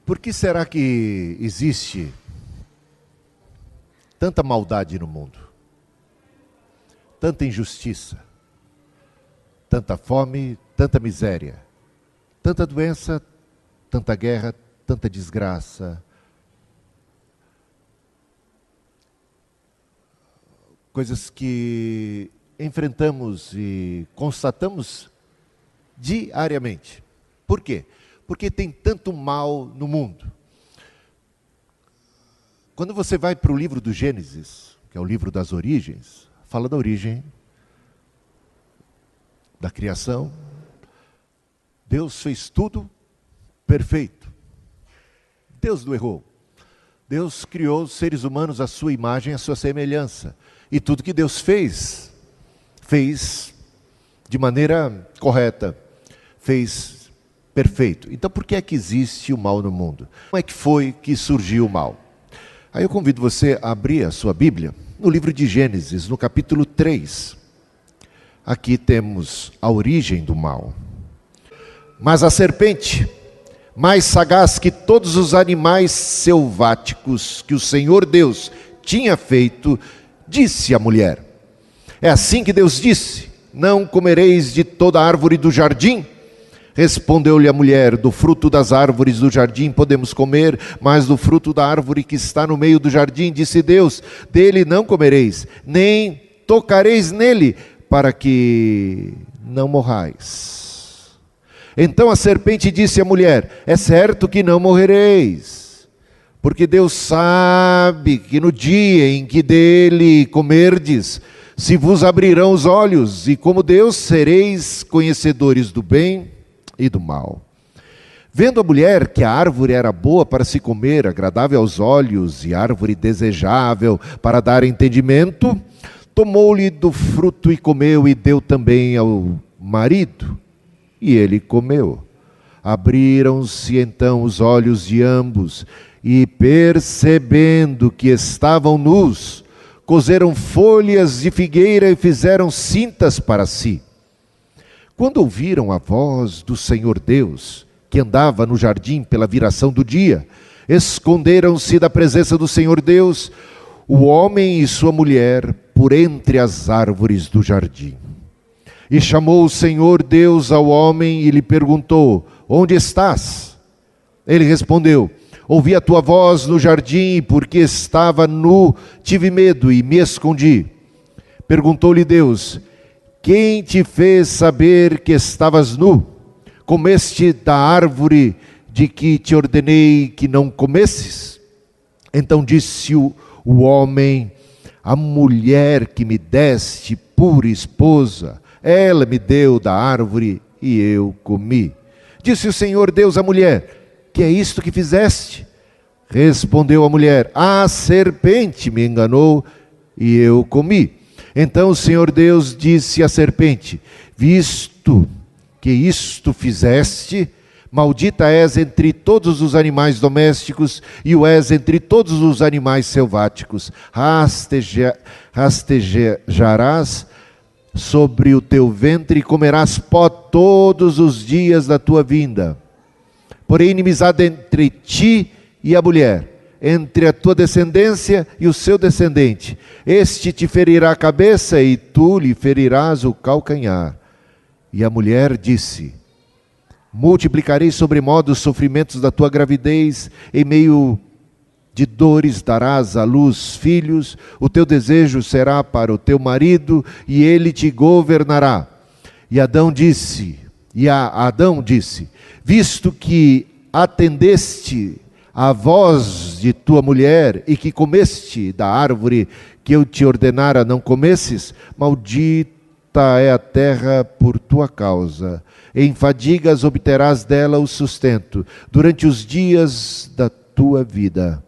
Por que será que existe tanta maldade no mundo? Tanta injustiça, tanta fome, tanta miséria, tanta doença, tanta guerra, tanta desgraça. Coisas que enfrentamos e constatamos diariamente. Por quê? Porque tem tanto mal no mundo. Quando você vai para o livro do Gênesis, que é o livro das origens, fala da origem, da criação. Deus fez tudo perfeito. Deus não errou. Deus criou os seres humanos à sua imagem, à sua semelhança. E tudo que Deus fez de maneira correta, fez perfeito. Então por que é que existe o mal no mundo? Como é que foi que surgiu o mal? Aí eu convido você a abrir a sua Bíblia no livro de Gênesis, no capítulo 3. Aqui temos a origem do mal. Mas a serpente, mais sagaz que todos os animais selváticos que o Senhor Deus tinha feito, disse à mulher: é assim que Deus disse: não comereis de toda árvore do jardim? Respondeu-lhe a mulher: do fruto das árvores do jardim podemos comer, mas do fruto da árvore que está no meio do jardim, disse Deus, dele não comereis, nem tocareis nele, para que não morrais. Então a serpente disse à mulher: é certo que não morrereis, porque Deus sabe que no dia em que dele comerdes, se vos abrirão os olhos, e como Deus sereis conhecedores do bem e do mal. Vendo a mulher que a árvore era boa para se comer, agradável aos olhos, e árvore desejável para dar entendimento, tomou-lhe do fruto e comeu, e deu também ao marido, e ele comeu. Abriram-se então os olhos de ambos, e percebendo que estavam nus, coseram folhas de figueira e fizeram cintas para si. Quando ouviram a voz do Senhor Deus, que andava no jardim pela viração do dia, esconderam-se da presença do Senhor Deus, o homem e sua mulher, por entre as árvores do jardim. E chamou o Senhor Deus ao homem e lhe perguntou: onde estás? Ele respondeu: ouvi a tua voz no jardim, porque estava nu, tive medo e me escondi. Perguntou-lhe Deus: quem te fez saber que estavas nu? Comeste da árvore de que te ordenei que não comesses? Então disse o homem: a mulher que me deste por esposa, ela me deu da árvore e eu comi. Disse o Senhor Deus à mulher: que é isto que fizeste? Respondeu a mulher: a serpente me enganou e eu comi. Então o Senhor Deus disse à serpente: visto que isto fizeste, maldita és entre todos os animais domésticos e o és entre todos os animais selváticos. Rastejarás sobre o teu ventre e comerás pó todos os dias da tua vinda. Porém, inimizade entre ti e a mulher, entre a tua descendência e o seu descendente. Este te ferirá a cabeça e tu lhe ferirás o calcanhar. E a mulher disse: multiplicarei sobremodo os sofrimentos da tua gravidez, em meio de dores darás à luz filhos, o teu desejo será para o teu marido, e ele te governará. E Adão disse, visto que atendeste a voz de tua mulher, e que comeste da árvore que eu te ordenara não comesses, maldita é a terra por tua causa. Em fadigas obterás dela o sustento, durante os dias da tua vida.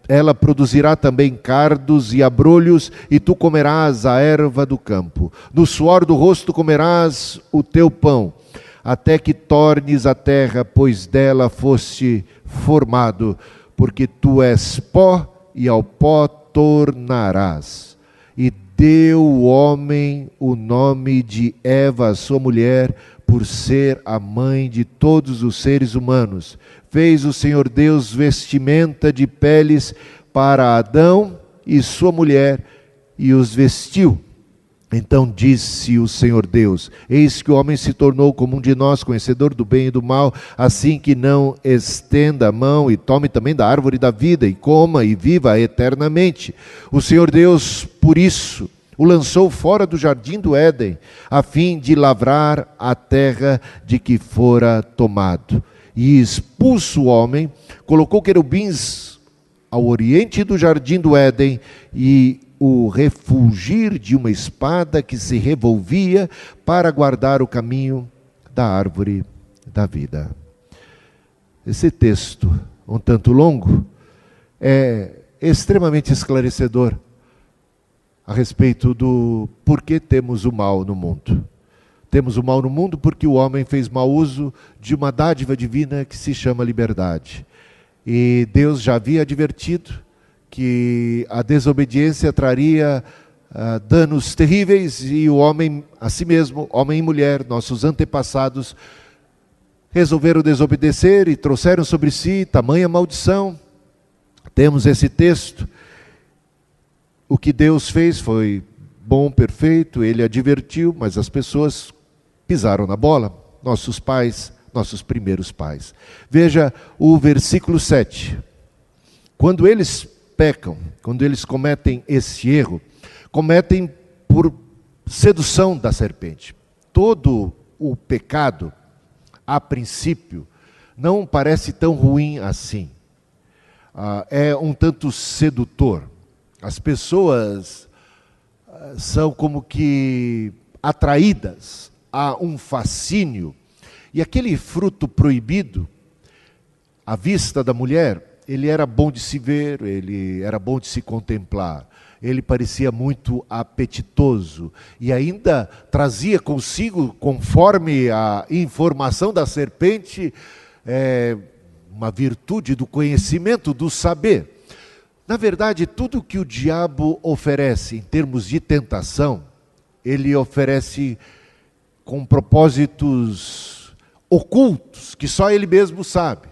Ela produzirá também cardos e abrolhos, e tu comerás a erva do campo. No suor do rosto comerás o teu pão, até que tornes a terra, pois dela foste formado, porque tu és pó e ao pó tornarás. E deu o homem o nome de Eva, sua mulher, por ser a mãe de todos os seres humanos. fez o Senhor Deus vestimenta de peles para Adão e sua mulher e os vestiu. Então disse o Senhor Deus: eis que o homem se tornou como um de nós, conhecedor do bem e do mal, assim que não estenda a mão e tome também da árvore da vida e coma e viva eternamente. O Senhor Deus, por isso, o lançou fora do jardim do Éden, a fim de lavrar a terra de que fora tomado. E expulso o homem, colocou querubins ao oriente do jardim do Éden e o refulgir de uma espada que se revolvia para guardar o caminho da árvore da vida. Esse texto, um tanto longo, é extremamente esclarecedor a respeito do porquê temos o mal no mundo. Temos o mal no mundo porque o homem fez mau uso de uma dádiva divina que se chama liberdade. E Deus já havia advertido que a desobediência traria danos terríveis, e o homem, a si mesmo, homem e mulher, nossos antepassados, resolveram desobedecer e trouxeram sobre si tamanha maldição. Temos esse texto. O que Deus fez foi bom, perfeito, Ele advertiu, mas as pessoas pisaram na bola, nossos pais, nossos primeiros pais. Veja o versículo 7. Quando eles pecam, quando eles cometem esse erro, cometem por sedução da serpente. Todo o pecado, a princípio, não parece tão ruim assim. É um tanto sedutor. As pessoas são como que atraídas a um fascínio. E aquele fruto proibido, à vista da mulher, ele era bom de se ver, ele era bom de se contemplar. Ele parecia muito apetitoso e ainda trazia consigo, conforme a informação da serpente, uma virtude do conhecimento, do saber. Na verdade, tudo que o diabo oferece em termos de tentação, ele oferece com propósitos ocultos, que só ele mesmo sabe.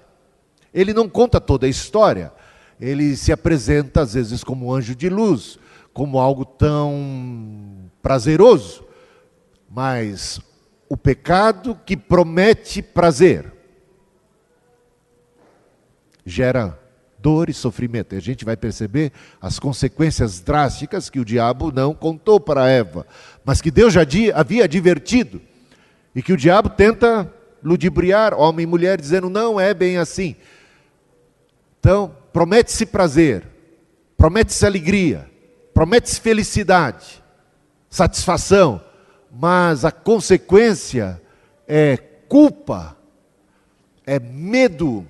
Ele não conta toda a história. Ele se apresenta, às vezes, como um anjo de luz, como algo tão prazeroso. Mas o pecado que promete prazer gera dor e sofrimento. E a gente vai perceber as consequências drásticas que o diabo não contou para Eva, mas que Deus já havia advertido, e que o diabo tenta ludibriar homem e mulher, dizendo: não é bem assim. Então, promete-se prazer, promete-se alegria, promete-se felicidade, satisfação, mas a consequência é culpa, é medo,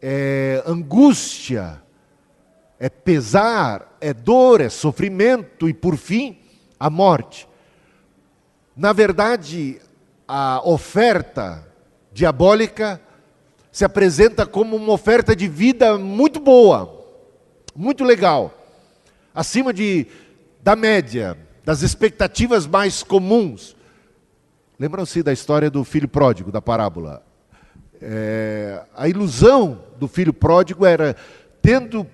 é angústia, é pesar, é dor, é sofrimento e, por fim, a morte. Na verdade, a oferta diabólica se apresenta como uma oferta de vida muito boa, muito legal, acima da média, das expectativas mais comuns. Lembram-se da história do filho pródigo, da parábola? A ilusão do filho pródigo era, tendo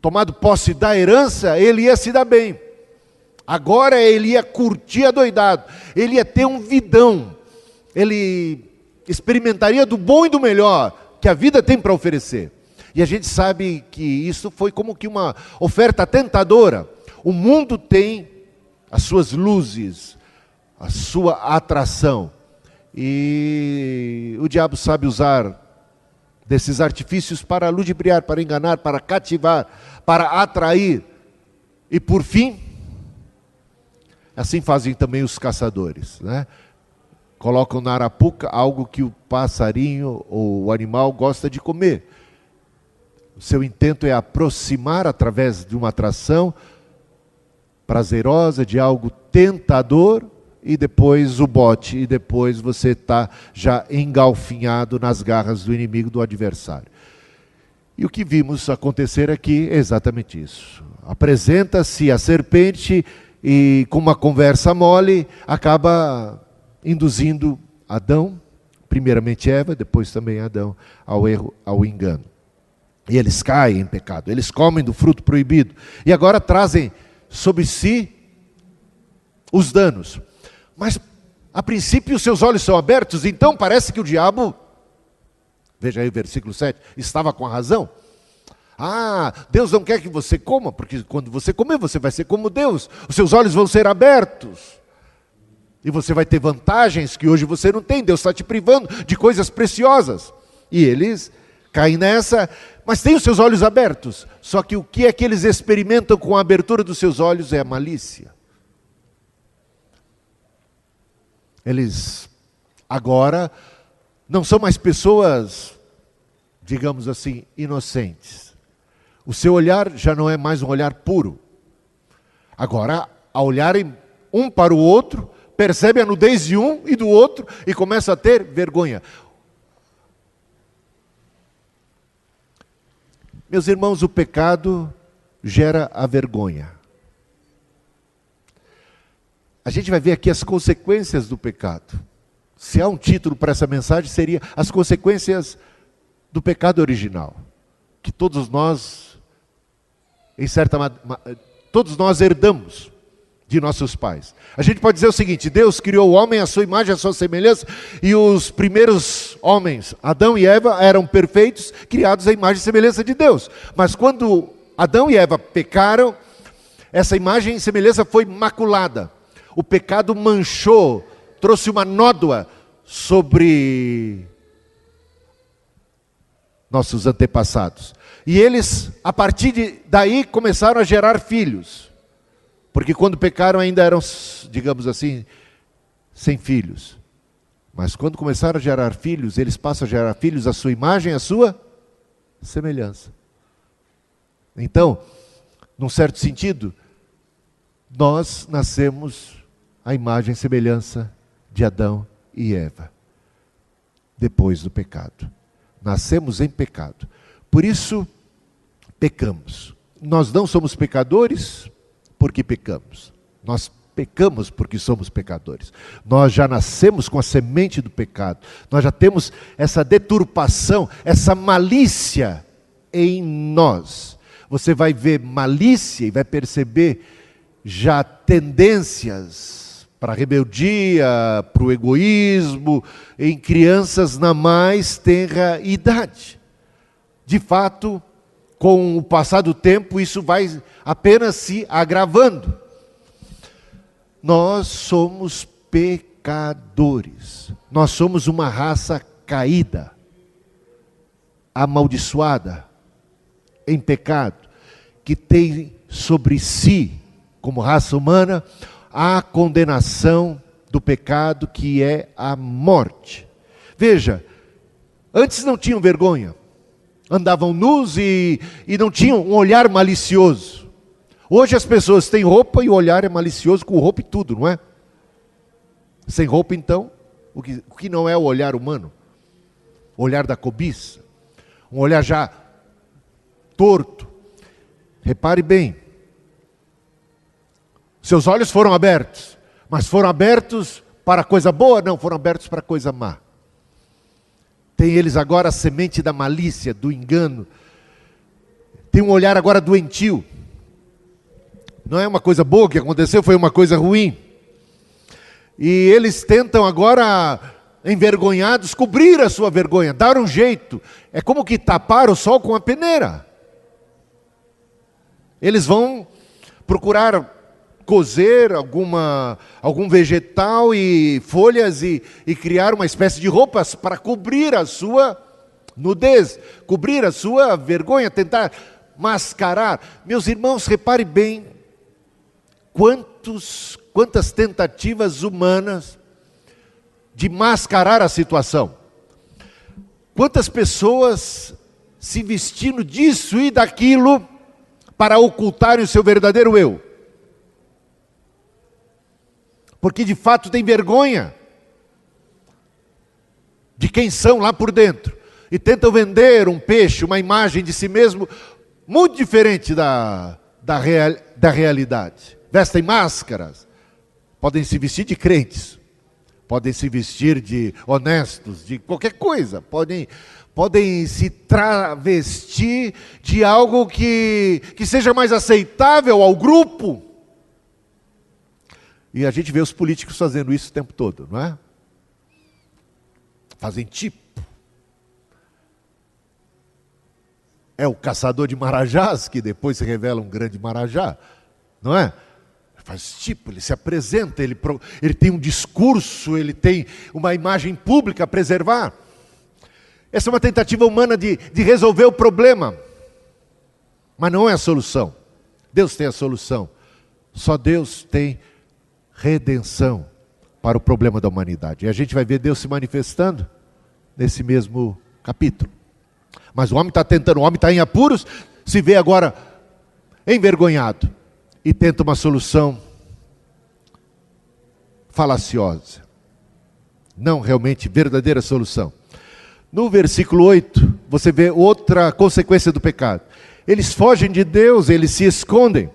tomado posse da herança, ele ia se dar bem. Agora ele ia curtir adoidado, ele ia ter um vidão, ele experimentaria do bom e do melhor que a vida tem para oferecer. E a gente sabe que isso foi como que uma oferta tentadora. O mundo tem as suas luzes, a sua atração. E o diabo sabe usar desses artifícios para ludibriar, para enganar, para cativar, para atrair. E por fim, assim fazem também os caçadores, né? Colocam na arapuca algo que o passarinho ou o animal gosta de comer. O seu intento é aproximar através de uma atração prazerosa, de algo tentador, e depois o bote, e depois você está já engalfinhado nas garras do inimigo, do adversário. E o que vimos acontecer aqui é exatamente isso. Apresenta-se a serpente e, com uma conversa mole, acaba induzindo Adão, primeiramente Eva, depois também Adão, ao erro, ao engano. E eles caem em pecado, eles comem do fruto proibido. E agora trazem sobre si os danos. Mas, a princípio, os seus olhos são abertos, então parece que o diabo, veja aí o versículo 7, estava com a razão. Ah, Deus não quer que você coma, porque quando você comer, você vai ser como Deus. Os seus olhos vão ser abertos. E você vai ter vantagens que hoje você não tem. Deus está te privando de coisas preciosas. E eles caem nessa, mas têm os seus olhos abertos. Só que o que é que eles experimentam com a abertura dos seus olhos é a malícia. Eles agora não são mais pessoas, digamos assim, inocentes. O seu olhar já não é mais um olhar puro. Agora, ao olharem um para o outro, percebe a nudez de um e do outro e começa a ter vergonha. Meus irmãos, o pecado gera a vergonha. A gente vai ver aqui as consequências do pecado. Se há um título para essa mensagem, seria as consequências do pecado original. Que todos nós, todos nós herdamos de nossos pais. A gente pode dizer o seguinte: Deus criou o homem à sua imagem, à sua semelhança, e os primeiros homens, Adão e Eva, eram perfeitos, criados à imagem e semelhança de Deus. Mas quando Adão e Eva pecaram, essa imagem e semelhança foi maculada. O pecado manchou, trouxe uma nódoa sobre nossos antepassados. E eles, a partir daí, começaram a gerar filhos. Porque quando pecaram ainda eram, digamos assim, sem filhos. Mas quando começaram a gerar filhos, eles passam a gerar filhos à sua imagem, à sua semelhança. Então, num certo sentido, nós nascemos à imagem e semelhança de Adão e Eva, depois do pecado. Nascemos em pecado. Por isso, pecamos. Nós não somos pecadores porque pecamos. Nós pecamos porque somos pecadores. Nós já nascemos com a semente do pecado. Nós já temos essa deturpação, essa malícia em nós. Você vai ver malícia e vai perceber já tendências para a rebeldia, para o egoísmo, em crianças na mais tenra idade. De fato, com o passar do tempo, isso vai apenas se agravando. Nós somos pecadores. Nós somos uma raça caída, amaldiçoada, em pecado, que tem sobre si, como raça humana, a condenação do pecado, que é a morte. Veja, antes não tinham vergonha, andavam nus e não tinham um olhar malicioso. Hoje as pessoas têm roupa e o olhar é malicioso, com roupa e tudo, não é? Sem roupa, então, o que não é o olhar humano? O olhar da cobiça, um olhar já torto. Repare bem, seus olhos foram abertos, mas foram abertos para coisa boa? Não, foram abertos para coisa má. Tem eles agora a semente da malícia, do engano. Tem um olhar agora doentio. Não é uma coisa boa que aconteceu, foi uma coisa ruim. E eles tentam agora, envergonhados, cobrir a sua vergonha, dar um jeito. É como que tapar o sol com a peneira. Eles vão procurar cozer algum vegetal e folhas e criar uma espécie de roupas para cobrir a sua nudez, cobrir a sua vergonha, tentar mascarar. Meus irmãos, repare bem quantas tentativas humanas de mascarar a situação. Quantas pessoas se vestindo disso e daquilo para ocultarem o seu verdadeiro eu. Porque de fato tem vergonha de quem são lá por dentro. E tentam vender um peixe, uma imagem de si mesmo muito diferente da realidade. Vestem máscaras, podem se vestir de crentes, podem se vestir de honestos, de qualquer coisa, podem se travestir de algo que seja mais aceitável ao grupo. E a gente vê os políticos fazendo isso o tempo todo, não é? Fazem tipo. É o caçador de marajás, que depois se revela um grande marajá, não é? Faz tipo, ele se apresenta, ele tem um discurso, ele tem uma imagem pública a preservar. Essa é uma tentativa humana de resolver o problema, mas não é a solução. Deus tem a solução. Só Deus tem redenção para o problema da humanidade. E a gente vai ver Deus se manifestando nesse mesmo capítulo. Mas o homem está tentando, o homem está em apuros, se vê agora envergonhado e tenta uma solução falaciosa. Não realmente verdadeira solução. No versículo 8, você vê outra consequência do pecado. Eles fogem de Deus, eles se escondem.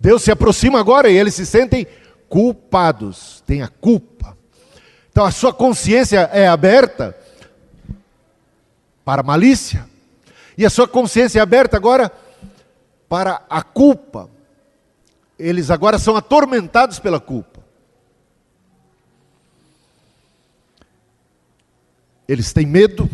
Deus se aproxima agora e eles se sentem culpados, tem a culpa. Então a sua consciência é aberta para a malícia, e a sua consciência é aberta agora para a culpa. Eles agora são atormentados pela culpa. Eles têm medo,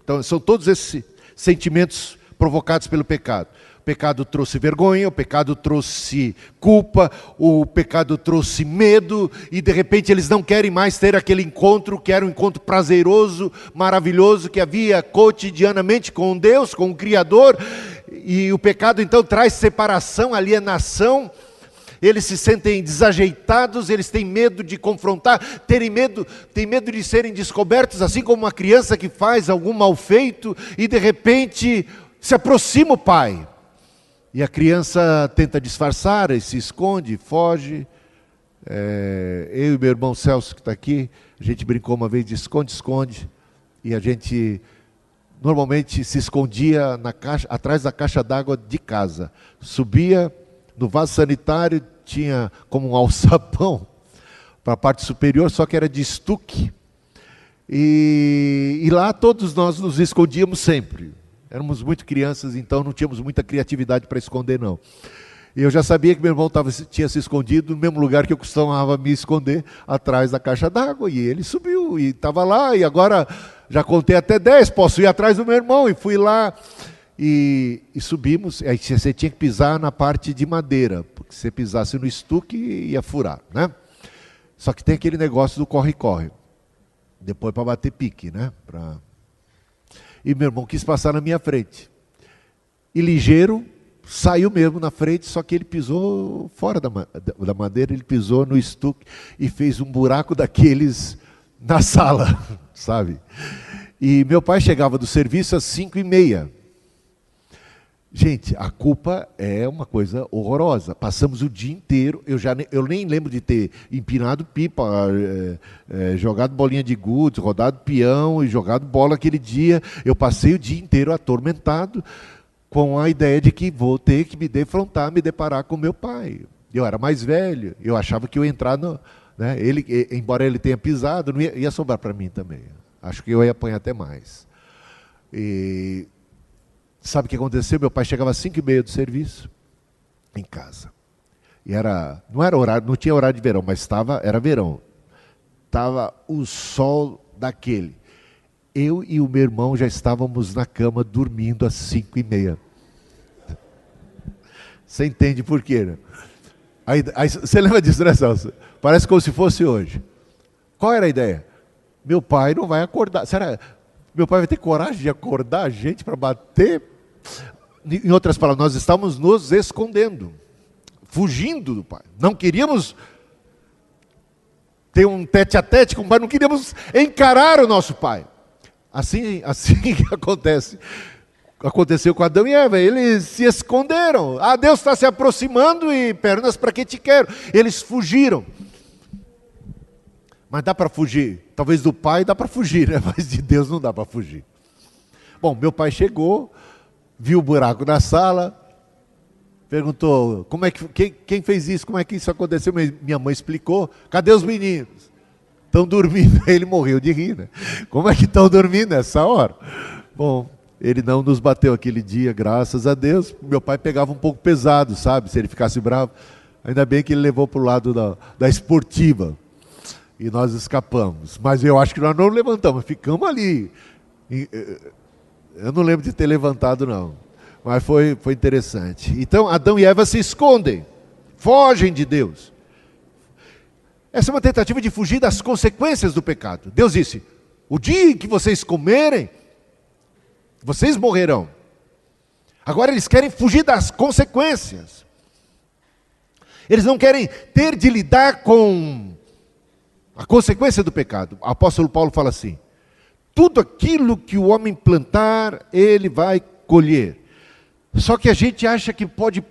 então são todos esses sentimentos provocados pelo pecado. O pecado trouxe vergonha, o pecado trouxe culpa, o pecado trouxe medo, e de repente eles não querem mais ter aquele encontro, que era um encontro prazeroso, maravilhoso, que havia cotidianamente com Deus, com o Criador, e o pecado então traz separação, alienação. Eles se sentem desajeitados, eles têm medo de confrontar, têm medo de serem descobertos, assim como uma criança que faz algum mal feito, e de repente se aproxima o pai. E a criança tenta disfarçar, e se esconde, foge. Eu e meu irmão Celso, que está aqui, a gente brincou uma vez de esconde-esconde. E a gente normalmente se escondia atrás da caixa d'água de casa. Subia no vaso sanitário, tinha como um alçapão para a parte superior, só que era de estuque. E lá todos nós nos escondíamos sempre. Éramos muito crianças, então não tínhamos muita criatividade para esconder, não. E eu já sabia que meu irmão tinha se escondido no mesmo lugar que eu costumava me esconder, atrás da caixa d'água. E ele subiu e estava lá, e agora já contei até 10, posso ir atrás do meu irmão. E fui lá e subimos. Aí você tinha que pisar na parte de madeira, porque se você pisasse no estuque ia furar, né? Só que tem aquele negócio do corre-corre. Depois para bater pique, né? E meu irmão quis passar na minha frente. E ligeiro, saiu mesmo na frente, só que ele pisou fora da madeira, ele pisou no estuque e fez um buraco daqueles na sala, sabe? E meu pai chegava do serviço às 5h30. Gente, a culpa é uma coisa horrorosa. Passamos o dia inteiro, eu nem lembro de ter empinado pipa, jogado bolinha de gude, rodado peão e jogado bola aquele dia. Eu passei o dia inteiro atormentado com a ideia de que vou ter que me defrontar, me deparar com meu pai. Eu era mais velho, eu achava que eu ia entrar no... Né, embora ele tenha pisado, não ia sobrar para mim também. Acho que eu ia apanhar até mais. E... sabe o que aconteceu? Meu pai chegava às 5h30 do serviço, em casa. E não era horário, não tinha horário de verão, mas era verão. Estava o sol daquele. Eu e o meu irmão já estávamos na cama dormindo às 5h30. Você entende por quê, né? Aí, você lembra disso, né, Celso? Parece como se fosse hoje. Qual era a ideia? Meu pai não vai acordar. Será? Meu pai vai ter coragem de acordar a gente para bater? Em outras palavras, nós estávamos nos escondendo, fugindo do pai. Não queríamos ter um tete-a-tete com o pai, não queríamos encarar o nosso pai. Assim que aconteceu com Adão e Eva, eles se esconderam. Deus está se aproximando e pernas para que te quero. Eles fugiram. Mas dá para fugir. Talvez do pai dá para fugir, né? Mas de Deus não dá para fugir. Bom, meu pai chegou, viu o buraco na sala, perguntou, quem fez isso? Como é que isso aconteceu? Minha mãe explicou, cadê os meninos? Estão dormindo. Ele morreu de rir, né? Como é que estão dormindo nessa hora? Bom, ele não nos bateu aquele dia, graças a Deus. Meu pai pegava um pouco pesado, sabe? Se ele ficasse bravo. Ainda bem que ele levou para o lado da esportiva. E nós escapamos. Mas eu acho que nós não levantamos, ficamos ali. Eu não lembro de ter levantado, não. Mas foi interessante. Então, Adão e Eva se escondem. Fogem de Deus. Essa é uma tentativa de fugir das consequências do pecado. Deus disse, o dia em que vocês comerem, vocês morrerão. Agora eles querem fugir das consequências. Eles não querem ter de lidar com a consequência do pecado. O apóstolo Paulo fala assim, tudo aquilo que o homem plantar, ele vai colher. Só que a gente acha que pode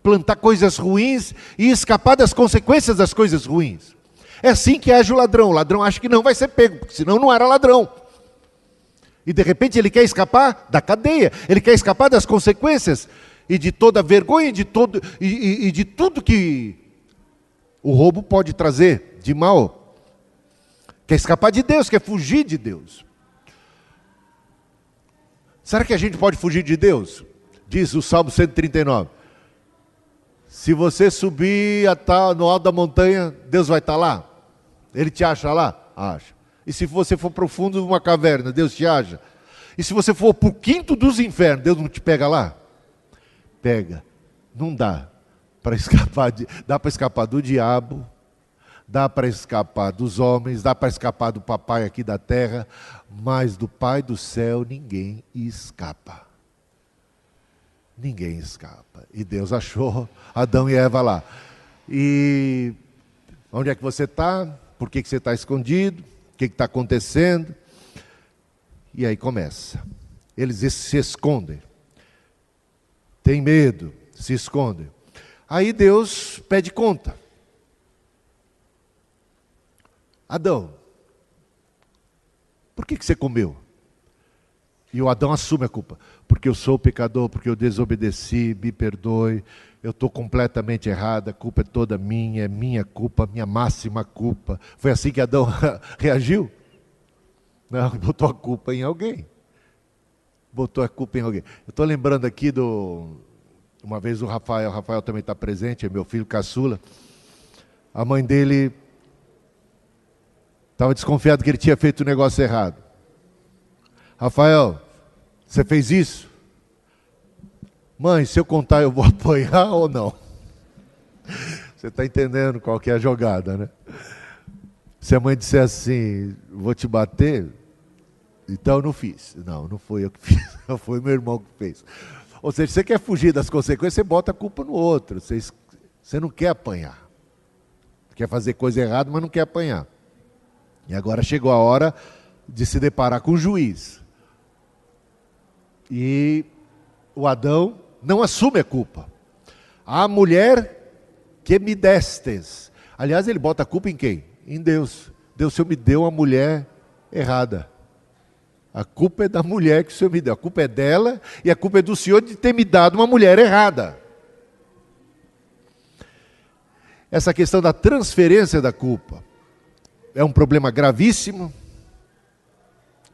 plantar coisas ruins e escapar das consequências das coisas ruins. É assim que age o ladrão. O ladrão acha que não vai ser pego, porque senão não era ladrão. E de repente ele quer escapar da cadeia, ele quer escapar das consequências e de toda a vergonha e de tudo que o roubo pode trazer de mal. Quer escapar de Deus, quer fugir de Deus. Será que a gente pode fugir de Deus? Diz o Salmo 139. Se você subir no alto da montanha, Deus vai estar lá? Ele te acha lá? Acha. E se você for para o fundo de uma caverna, Deus te acha? E se você for para o quinto dos infernos, Deus não te pega lá? Pega. Não dá para escapar. Dá para escapar do diabo, dá para escapar dos homens, dá para escapar do papai aqui da terra, mas do Pai do céu ninguém escapa. Ninguém escapa. E Deus achou Adão e Eva lá. E onde é que você está? Por que você está escondido? O que está acontecendo? E aí começa. Eles se escondem. Tem medo, se escondem. Aí Deus pede conta. Adão, por que você comeu? E o Adão assume a culpa. Porque eu sou pecador, porque eu desobedeci, me perdoe, eu estou completamente errado, a culpa é toda minha, é minha culpa, minha máxima culpa. Foi assim que Adão reagiu? Não, botou a culpa em alguém. Botou a culpa em alguém. Eu estou lembrando aqui uma vez o Rafael também está presente, é meu filho caçula. A mãe dele estava desconfiada que ele tinha feito o negócio errado. Rafael, você fez isso? Mãe, se eu contar eu vou apanhar ou não? Você está entendendo qual que é a jogada, né? Se a mãe disser assim, vou te bater, então eu não fiz. Não foi eu que fiz, foi meu irmão que fez. Ou seja, você quer fugir das consequências, você bota a culpa no outro. Você não quer apanhar. Quer fazer coisa errada, mas não quer apanhar. E agora chegou a hora de se deparar com o juiz. E o Adão não assume a culpa. A mulher que me destes. Aliás, ele bota a culpa em quem? Em Deus. Deus, o Senhor me deu uma mulher errada. A culpa é da mulher que o Senhor me deu. A culpa é dela e a culpa é do Senhor de ter me dado uma mulher errada. Essa questão da transferência da culpa é um problema gravíssimo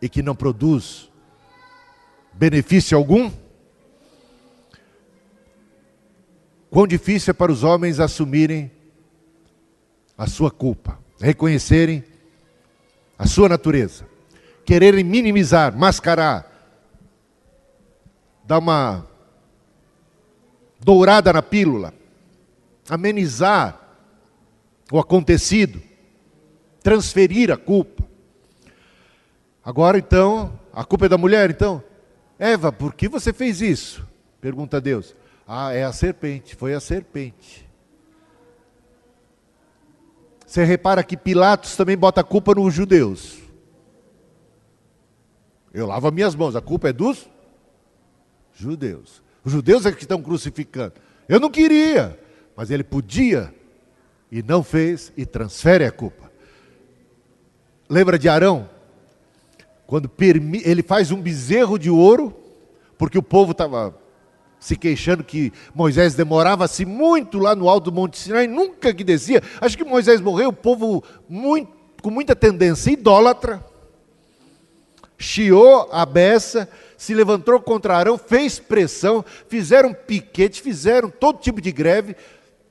e que não produz benefício algum. Quão difícil é para os homens assumirem a sua culpa, reconhecerem a sua natureza, quererem minimizar, mascarar, dar uma dourada na pílula, amenizar o acontecido, transferir a culpa. Agora então, a culpa é da mulher então? Eva, por que você fez isso? Pergunta a Deus. É a serpente, foi a serpente. Você repara que Pilatos também bota a culpa nos judeus. Eu lavo as minhas mãos, a culpa é dos judeus. Os judeus é que estão crucificando. Eu não queria, mas ele podia e não fez e transfere a culpa. Lembra de Arão? Quando ele faz um bezerro de ouro, porque o povo estava se queixando que Moisés demorava-se muito lá no alto do Monte Sinai, nunca que descia. Acho que Moisés morreu, o povo muito com muita tendência idólatra, chiou a beça, se levantou contra Arão, fez pressão, fizeram piquete, fizeram todo tipo de greve,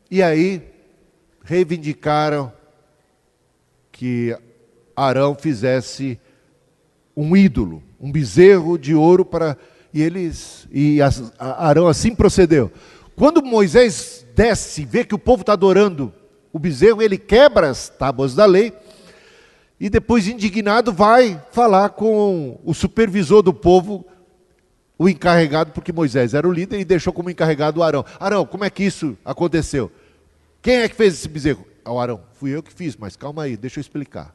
e aí reivindicaram que Arão fizesse um ídolo, um bezerro de ouro Arão assim procedeu. Quando Moisés desce e vê que o povo está adorando o bezerro, ele quebra as tábuas da lei e depois, indignado, vai falar com o supervisor do povo, o encarregado, porque Moisés era o líder e deixou como encarregado o Arão. Arão, como é que isso aconteceu? Quem é que fez esse bezerro? O Arão, fui eu que fiz, mas calma aí, deixa eu explicar.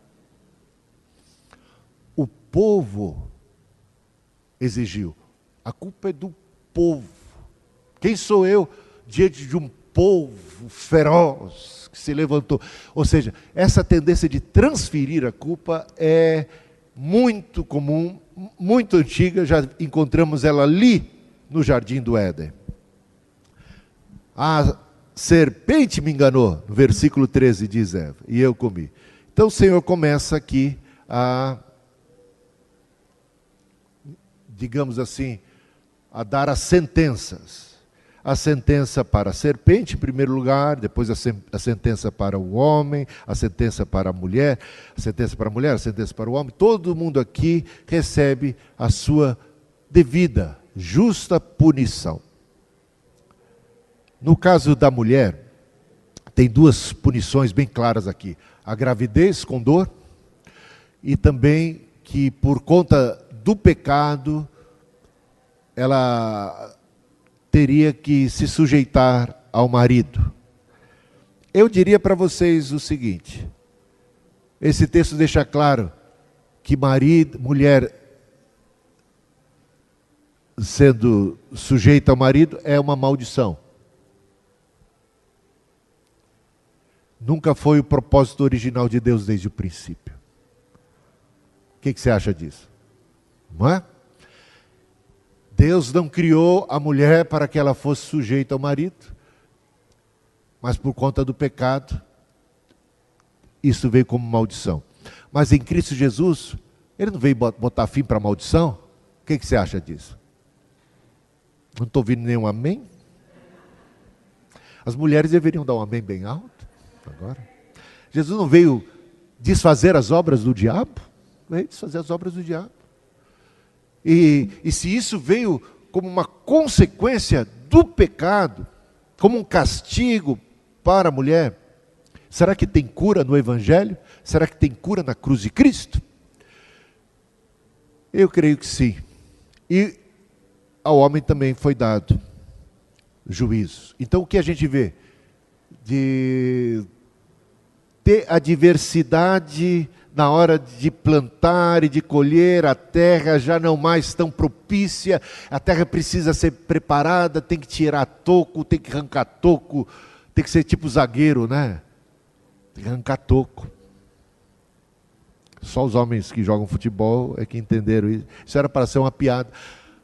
O povo exigiu. A culpa é do povo. Quem sou eu diante de um povo feroz que se levantou? Ou seja, essa tendência de transferir a culpa é muito comum, muito antiga, já encontramos ela ali no Jardim do Éden. A serpente me enganou, no versículo 13 diz Eva, e eu comi. Então o Senhor começa aqui a, digamos assim, a dar as sentenças. A sentença para a serpente, em primeiro lugar, depois a sentença para o homem, a sentença para a mulher, a sentença para a mulher, a sentença para o homem. Todo mundo aqui recebe a sua devida, justa punição. No caso da mulher, tem duas punições bem claras aqui. A gravidez com dor e também que por conta do pecado, ela teria que se sujeitar ao marido. Eu diria para vocês o seguinte, esse texto deixa claro que mulher sendo sujeita ao marido é uma maldição. Nunca foi o propósito original de Deus desde o princípio. O que você acha disso? Não é? Deus não criou a mulher para que ela fosse sujeita ao marido, mas por conta do pecado, isso veio como maldição. Mas em Cristo Jesus, Ele não veio botar fim para a maldição? O que você acha disso? Não estou ouvindo nenhum amém? As mulheres deveriam dar um amém bem alto agora. Jesus não veio desfazer as obras do diabo? Veio desfazer as obras do diabo. E se isso veio como uma consequência do pecado, como um castigo para a mulher, será que tem cura no Evangelho? Será que tem cura na cruz de Cristo? Eu creio que sim. E ao homem também foi dado juízo. Então o que a gente vê? De ter a diversidade na hora de plantar e de colher, a terra já não mais tão propícia, a terra precisa ser preparada, tem que tirar toco, tem que arrancar toco, tem que ser tipo zagueiro, né? Tem que arrancar toco. Só os homens que jogam futebol é que entenderam isso. Isso era para ser uma piada.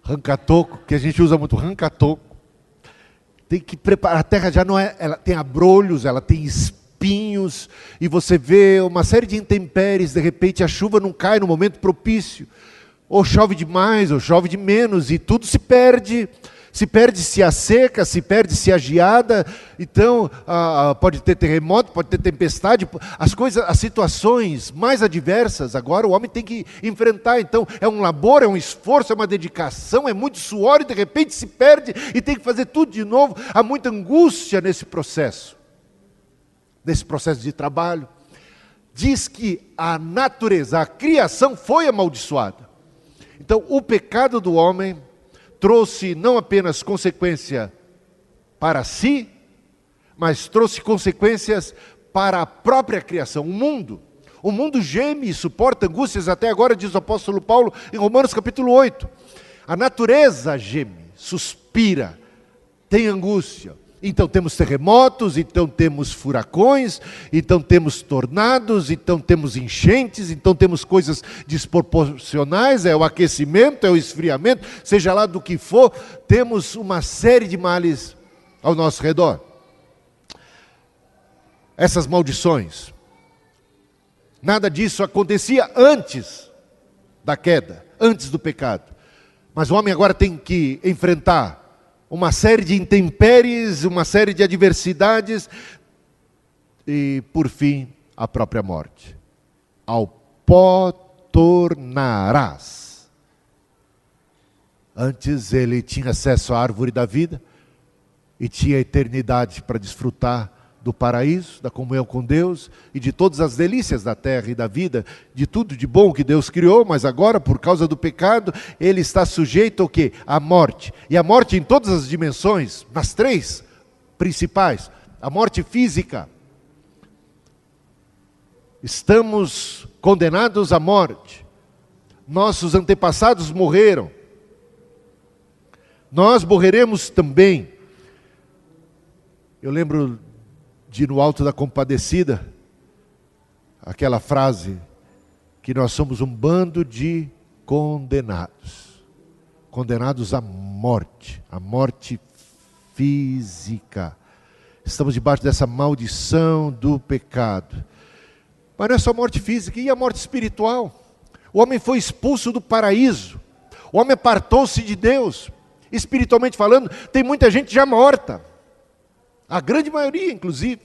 Arrancar toco, que a gente usa muito, arrancar toco. Tem que preparar, a terra já não é, ela tem abrolhos, ela tem espinhos, e você vê uma série de intempéries, de repente a chuva não cai no momento propício, ou chove demais, ou chove de menos, e tudo se perde-se a seca, se perde-se a geada, então pode ter terremoto, pode ter tempestade, as situações mais adversas, agora o homem tem que enfrentar, então é um labor, é um esforço, é uma dedicação, é muito suor, e de repente se perde, e tem que fazer tudo de novo, há muita angústia nesse processo de trabalho. Diz que a natureza, a criação foi amaldiçoada. Então, o pecado do homem trouxe não apenas consequência para si, mas trouxe consequências para a própria criação, o mundo. O mundo geme e suporta angústias até agora, diz o apóstolo Paulo em Romanos capítulo 8. A natureza geme, suspira, tem angústia. Então temos terremotos, então temos furacões, então temos tornados, então temos enchentes, então temos coisas desproporcionais, é o aquecimento, é o esfriamento, seja lá do que for, temos uma série de males ao nosso redor. Essas maldições Nada disso acontecia antes da queda, antes do pecado. Mas o homem agora tem que enfrentar uma série de intempéries, uma série de adversidades e, por fim, a própria morte. Ao pó tornarás. Antes ele tinha acesso à árvore da vida e tinha a eternidade para desfrutar do paraíso, da comunhão com Deus e de todas as delícias da terra e da vida, de tudo de bom que Deus criou, mas agora, por causa do pecado, ele está sujeito ao quê? À morte. E a morte em todas as dimensões, nas três principais. A morte física. Estamos condenados à morte. Nossos antepassados morreram. Nós morreremos também. Eu lembro de No Alto da Compadecida, aquela frase, que nós somos um bando de condenados. Condenados à morte física. Estamos debaixo dessa maldição do pecado. Mas não é só morte física, e a morte espiritual? O homem foi expulso do paraíso. O homem apartou-se de Deus. Espiritualmente falando, tem muita gente já morta. A grande maioria, inclusive,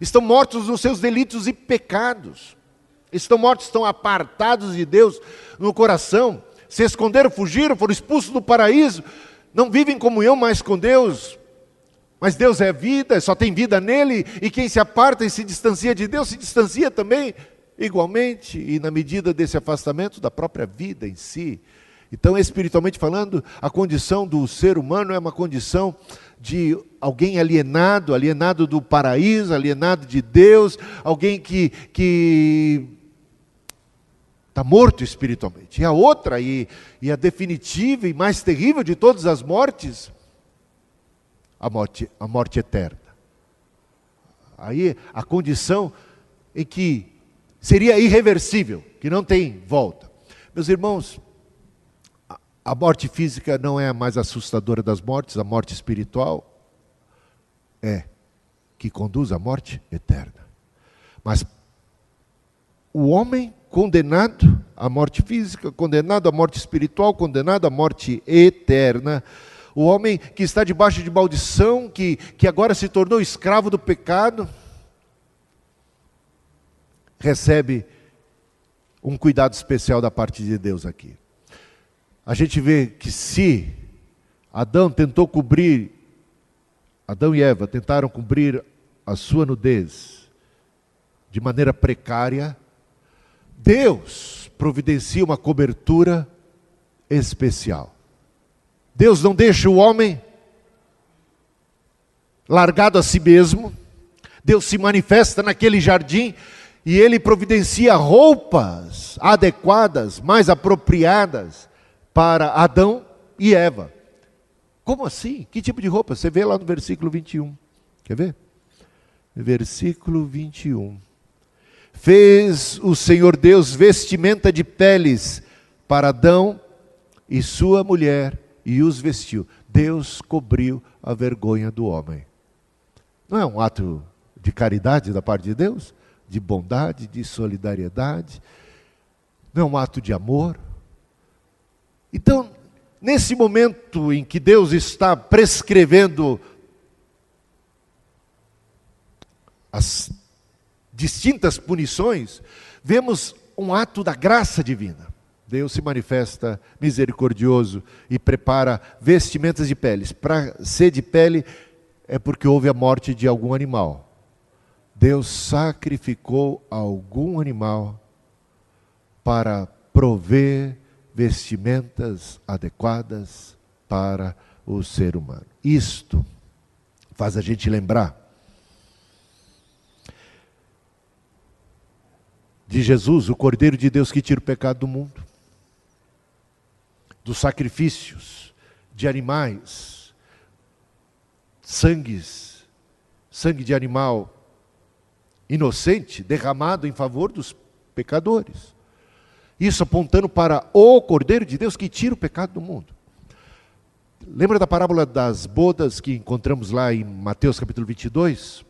estão mortos nos seus delitos e pecados. Estão mortos, estão apartados de Deus no coração. Se esconderam, fugiram, foram expulsos do paraíso. Não vivem em comunhão mais com Deus. Mas Deus é vida, só tem vida nele. E quem se aparta e se distancia de Deus, se distancia também igualmente. E na medida desse afastamento da própria vida em si. Então, espiritualmente falando, a condição do ser humano é uma condição de alguém alienado do paraíso, alienado de Deus, alguém que está morto espiritualmente. E a outra, e a definitiva e mais terrível de todas as mortes, a morte eterna. Aí a condição em que seria irreversível, que não tem volta. Meus irmãos, a morte física não é a mais assustadora das mortes, a morte espiritual é que conduz à morte eterna. Mas o homem condenado à morte física, condenado à morte espiritual, condenado à morte eterna, o homem que está debaixo de maldição, que agora se tornou escravo do pecado, recebe um cuidado especial da parte de Deus aqui. A gente vê que se Adão e Eva tentaram cobrir a sua nudez de maneira precária, Deus providencia uma cobertura especial. Deus não deixa o homem largado a si mesmo. Deus se manifesta naquele jardim e Ele providencia roupas adequadas, mais apropriadas para Adão e Eva. Como assim? Que tipo de roupa? Você vê lá no versículo 21. Quer ver? Versículo 21. Fez o Senhor Deus vestimenta de peles para Adão e sua mulher e os vestiu. Deus cobriu a vergonha do homem. Não é um ato de caridade da parte de Deus? De bondade, de solidariedade? Não é um ato de amor? Então, nesse momento em que Deus está prescrevendo as distintas punições, vemos um ato da graça divina. Deus se manifesta misericordioso e prepara vestimentas de peles. Para ser de pele é porque houve a morte de algum animal. Deus sacrificou algum animal para prover vestimentas adequadas para o ser humano. Isto faz a gente lembrar de Jesus, o Cordeiro de Deus que tira o pecado do mundo, dos sacrifícios de animais, sangue de animal inocente derramado em favor dos pecadores. Isso apontando para o Cordeiro de Deus que tira o pecado do mundo. Lembra da parábola das bodas que encontramos lá em Mateus capítulo 22?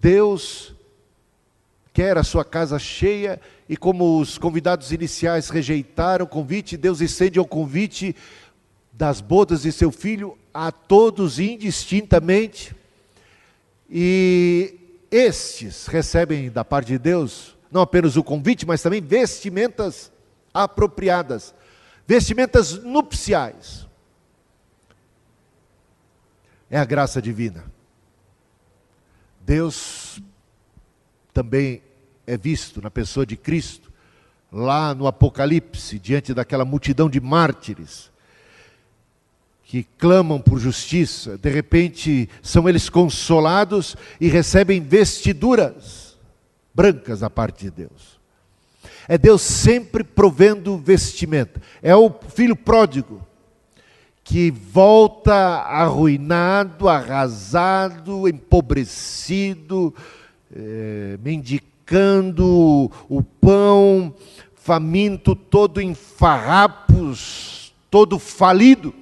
Deus quer a sua casa cheia, e como os convidados iniciais rejeitaram o convite, Deus estende ao convite das bodas de seu filho a todos indistintamente. E estes recebem da parte de Deus não apenas o convite, mas também vestimentas apropriadas, vestimentas nupciais. É a graça divina. Deus também é visto na pessoa de Cristo, lá no Apocalipse, diante daquela multidão de mártires que clamam por justiça. De repente são eles consolados e recebem vestiduras brancas da parte de Deus. É Deus sempre provendo vestimenta. É o filho pródigo que volta arruinado, arrasado, empobrecido, mendicando o pão, faminto, todo em farrapos, todo falido.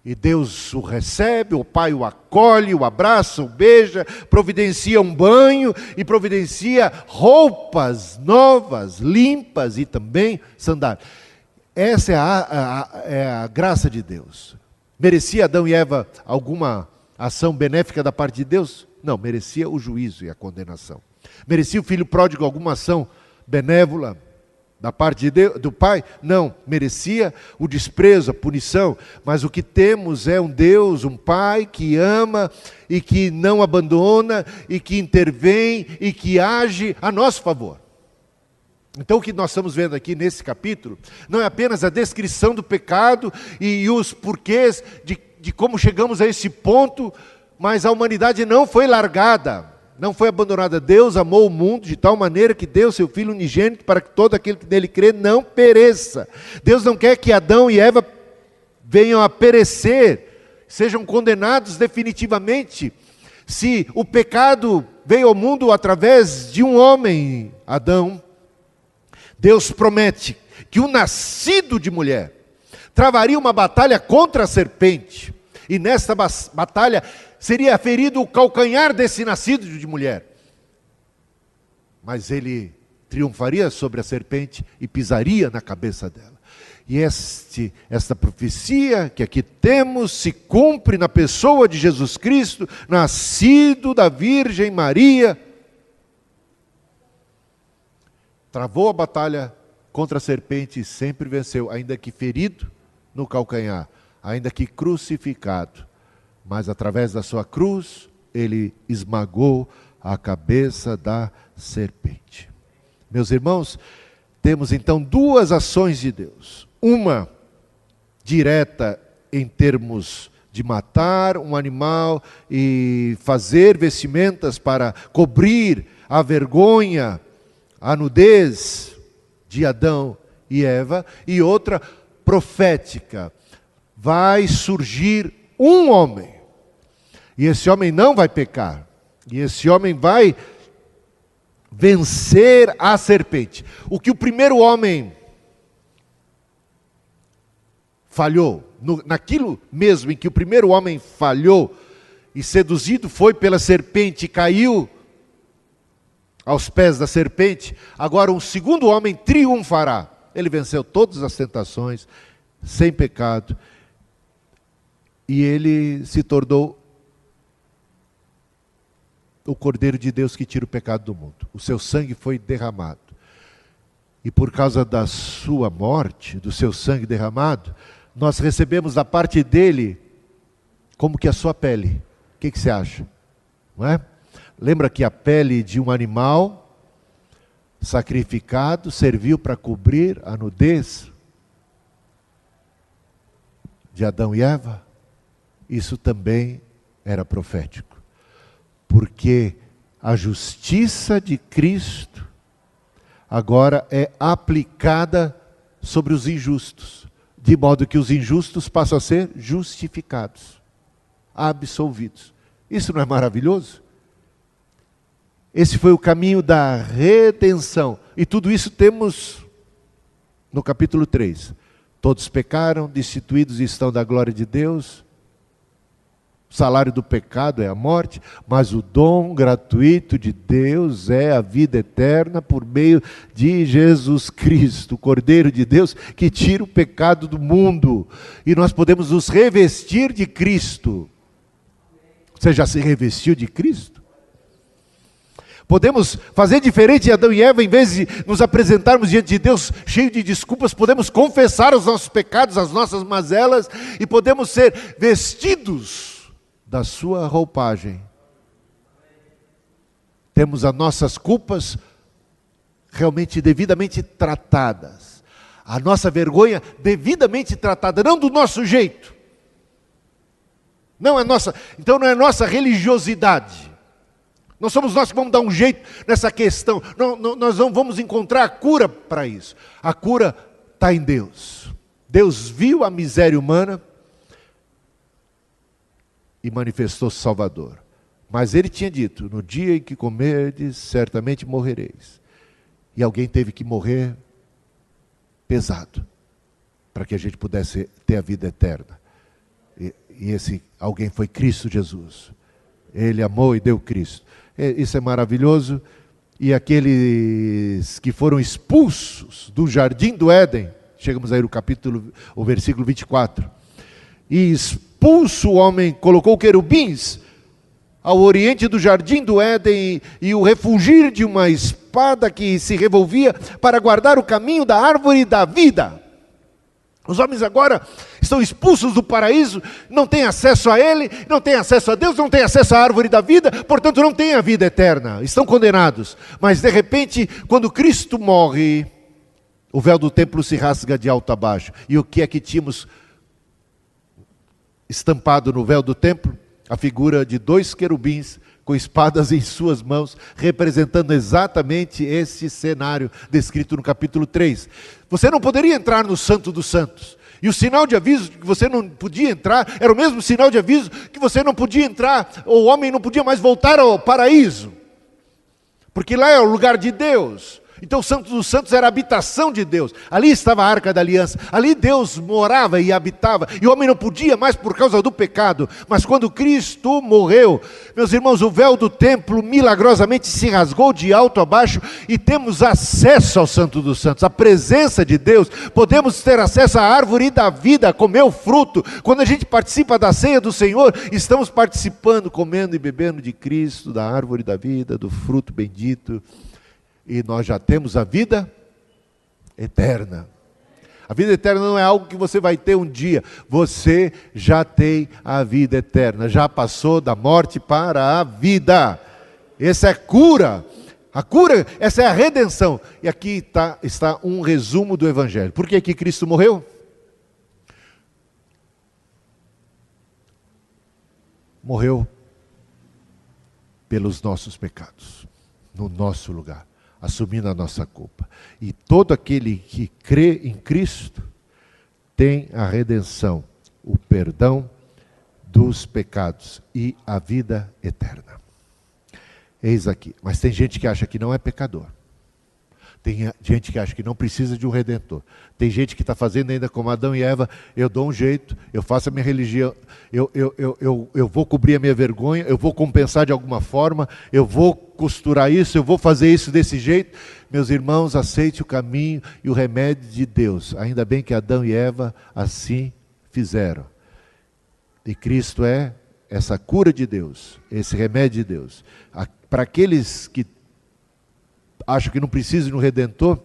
E Deus o recebe, o pai o acolhe, o abraça, o beija, providencia um banho e providencia roupas novas, limpas e também sandálias. Essa é a graça de Deus. Merecia Adão e Eva alguma ação benéfica da parte de Deus? Não, merecia o juízo e a condenação. Merecia o filho pródigo alguma ação benévola da parte de Deus, do Pai? Não, merecia o desprezo, a punição. Mas o que temos é um Deus, um Pai que ama e que não abandona e que intervém e que age a nosso favor. Então o que nós estamos vendo aqui nesse capítulo não é apenas a descrição do pecado e os porquês de como chegamos a esse ponto, mas a humanidade não foi largada, não foi abandonada. Deus amou o mundo de tal maneira que deu seu Filho unigênito para que todo aquele que nele crê não pereça. Deus não quer que Adão e Eva venham a perecer, sejam condenados definitivamente. Se o pecado veio ao mundo através de um homem, Adão, Deus promete que o nascido de mulher travaria uma batalha contra a serpente, e nesta batalha seria ferido o calcanhar desse nascido de mulher. Mas ele triunfaria sobre a serpente e pisaria na cabeça dela. E esta profecia que aqui temos se cumpre na pessoa de Jesus Cristo, nascido da Virgem Maria. Travou a batalha contra a serpente e sempre venceu, ainda que ferido no calcanhar, ainda que crucificado. Mas através da sua cruz, ele esmagou a cabeça da serpente. Meus irmãos, temos então duas ações de Deus. Uma direta em termos de matar um animal e fazer vestimentas para cobrir a vergonha, a nudez de Adão e Eva, e outra profética. Vai surgir um homem, e esse homem não vai pecar, e esse homem vai vencer a serpente. O que o primeiro homem falhou, naquilo mesmo em que o primeiro homem falhou, e seduzido foi pela serpente e caiu aos pés da serpente, agora um segundo homem triunfará. Ele venceu todas as tentações, sem pecado, e ele se tornou o Cordeiro de Deus que tira o pecado do mundo. O seu sangue foi derramado. E por causa da sua morte, do seu sangue derramado, nós recebemos da parte dele como que a sua pele. O que você acha? Não é? Lembra que a pele de um animal sacrificado serviu para cobrir a nudez de Adão e Eva? Isso também era profético. Porque a justiça de Cristo agora é aplicada sobre os injustos, de modo que os injustos passam a ser justificados, absolvidos. Isso não é maravilhoso? Esse foi o caminho da redenção. E tudo isso temos no capítulo 3. Todos pecaram, destituídos estão da glória de Deus. O salário do pecado é a morte, mas o dom gratuito de Deus é a vida eterna por meio de Jesus Cristo, o Cordeiro de Deus, que tira o pecado do mundo. E nós podemos nos revestir de Cristo. Você já se revestiu de Cristo? Podemos fazer diferente de Adão e Eva, em vez de nos apresentarmos diante de Deus cheio de desculpas, podemos confessar os nossos pecados, as nossas mazelas, e podemos ser vestidos da sua roupagem. Temos as nossas culpas realmente devidamente tratadas, a nossa vergonha devidamente tratada, não do nosso jeito. Não é nossa, então não é nossa religiosidade. Não somos nós que vamos dar um jeito nessa questão. Nós não vamos encontrar a cura para isso. A cura está em Deus. Deus viu a miséria humana e manifestou Salvador. Mas ele tinha dito, no dia em que comerdes, certamente morrereis. E alguém teve que morrer pesado, para que a gente pudesse ter a vida eterna. E esse alguém foi Cristo Jesus. Ele amou e deu Cristo. Isso é maravilhoso. E aqueles que foram expulsos do jardim do Éden, chegamos aí no o versículo 24. E expulso o homem, colocou querubins ao oriente do jardim do Éden e o refugir de uma espada que se revolvia para guardar o caminho da árvore da vida. Os homens agora estão expulsos do paraíso, não têm acesso a ele, não têm acesso a Deus, não têm acesso à árvore da vida, portanto não têm a vida eterna, estão condenados. Mas de repente, quando Cristo morre, o véu do templo se rasga de alto a baixo. E o que é que tínhamos estampado no véu do templo? A figura de 2 querubins com espadas em suas mãos, representando exatamente esse cenário descrito no capítulo 3. Você não poderia entrar no Santo dos Santos. E o sinal de aviso que você não podia entrar, era o mesmo sinal de aviso que você não podia entrar, ou o homem não podia mais voltar ao paraíso. Porque lá é o lugar de Deus. Então o Santo dos Santos era a habitação de Deus. Ali estava a Arca da Aliança. Ali Deus morava e habitava. E o homem não podia mais por causa do pecado. Mas quando Cristo morreu, meus irmãos, o véu do templo milagrosamente se rasgou de alto a baixo e temos acesso ao Santo dos Santos, a presença de Deus. Podemos ter acesso à árvore da vida, a comer o fruto. Quando a gente participa da ceia do Senhor, estamos participando, comendo e bebendo de Cristo, da árvore da vida, do fruto bendito. E nós já temos a vida eterna. A vida eterna não é algo que você vai ter um dia. Você já tem a vida eterna. Já passou da morte para a vida. Essa é a cura. A cura, essa é a redenção. E aqui está um resumo do Evangelho. Por que Cristo morreu? Morreu pelos nossos pecados, no nosso lugar, assumindo a nossa culpa. E todo aquele que crê em Cristo tem a redenção, o perdão dos pecados e a vida eterna. Eis aqui. Mas tem gente que acha que não é pecador. Tem gente que acha que não precisa de um redentor. Tem gente que está fazendo ainda como Adão e Eva: eu dou um jeito, eu faço a minha religião, eu vou cobrir a minha vergonha, eu vou compensar de alguma forma, eu vou costurar isso, eu vou fazer isso desse jeito. Meus irmãos, aceite o caminho e o remédio de Deus. Ainda bem que Adão e Eva assim fizeram. E Cristo é essa cura de Deus, esse remédio de Deus. Para aqueles que acham que não precisam de um redentor,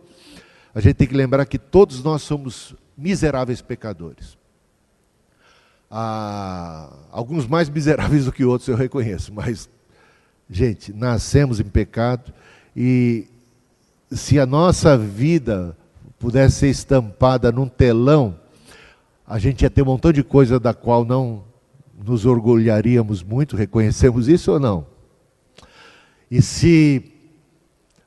a gente tem que lembrar que todos nós somos miseráveis pecadores. Alguns mais miseráveis do que outros, eu reconheço, mas, gente, nascemos em pecado, e se a nossa vida pudesse ser estampada num telão, a gente ia ter um montão de coisa da qual não nos orgulharíamos muito. Reconhecemos isso ou não? E se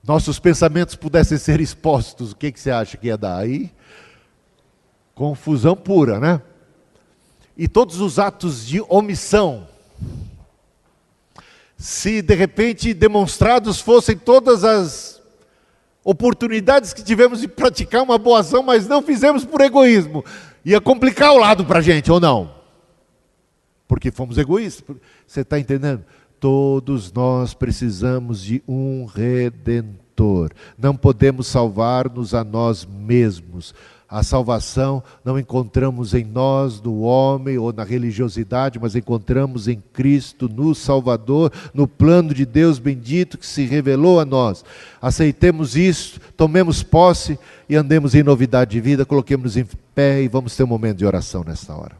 nossos pensamentos pudessem ser expostos, o que você acha que ia dar? Aí, confusão pura, né? E todos os atos de omissão, se de repente demonstrados fossem todas as oportunidades que tivemos de praticar uma boa ação, mas não fizemos por egoísmo, ia complicar o lado para a gente, ou não? Porque fomos egoístas. Você está entendendo? Todos nós precisamos de um Redentor. Não podemos salvar-nos a nós mesmos. A salvação não encontramos em nós, no homem ou na religiosidade, mas encontramos em Cristo, no Salvador, no plano de Deus bendito que se revelou a nós. Aceitemos isso, tomemos posse e andemos em novidade de vida, coloquemos-nos em pé e vamos ter um momento de oração nesta hora.